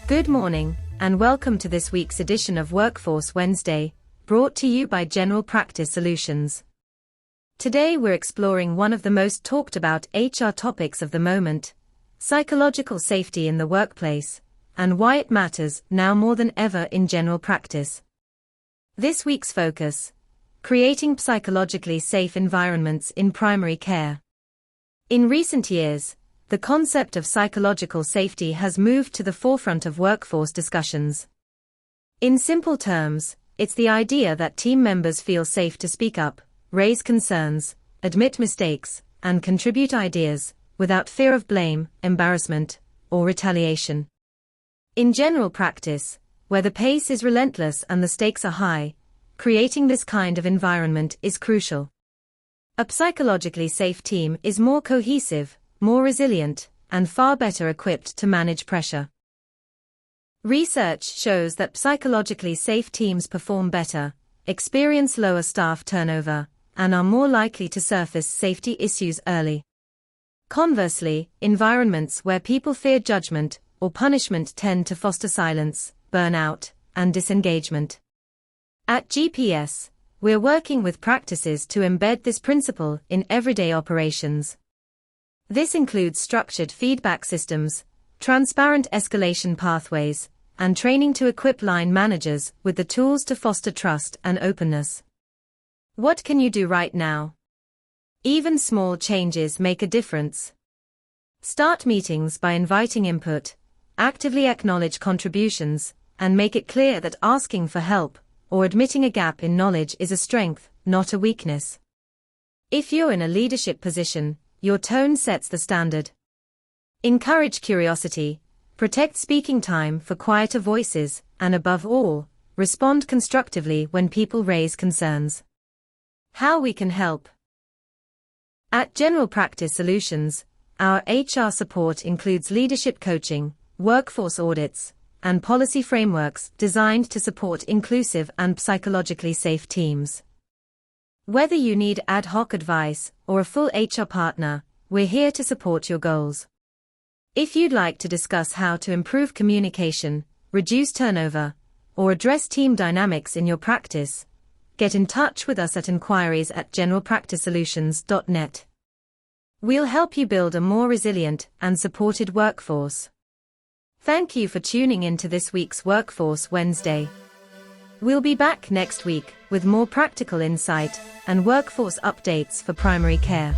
Good morning, and welcome to this week's edition of Workforce Wednesday, brought to you by General Practice Solutions. Today we're exploring one of the most talked about HR topics of the moment, psychological safety in the workplace, and why it matters now more than ever in general practice. This week's focus: creating psychologically safe environments in primary care. In recent years, the concept of psychological safety has moved to the forefront of workforce discussions. In simple terms, it's the idea that team members feel safe to speak up, raise concerns, admit mistakes, and contribute ideas, without fear of blame, embarrassment, or retaliation. In general practice, where the pace is relentless and the stakes are high, creating this kind of environment is crucial. A psychologically safe team is more cohesive, more resilient, and far better equipped to manage pressure. Research shows that psychologically safe teams perform better, experience lower staff turnover, and are more likely to surface safety issues early. Conversely, environments where people fear judgment or punishment tend to foster silence, burnout, and disengagement. At GPS, we're working with practices to embed this principle in everyday operations. This includes structured feedback systems, transparent escalation pathways, and training to equip line managers with the tools to foster trust and openness. What can you do right now? Even small changes make a difference. Start meetings by inviting input, actively acknowledge contributions, and make it clear that asking for help or admitting a gap in knowledge is a strength, not a weakness. If you're in a leadership position, your tone sets the standard. Encourage curiosity, protect speaking time for quieter voices, and above all, respond constructively when people raise concerns. How we can help. At General Practice Solutions, our HR support includes leadership coaching, workforce audits, and policy frameworks designed to support inclusive and psychologically safe teams. Whether you need ad hoc advice or a full HR partner, we're here to support your goals. If you'd like to discuss how to improve communication, reduce turnover, or address team dynamics in your practice, get in touch with us at inquiries@generalpracticesolutions.net. We'll help you build a more resilient and supported workforce. Thank you for tuning in to this week's Workforce Wednesday. We'll be back next week with more practical insight and workforce updates for primary care.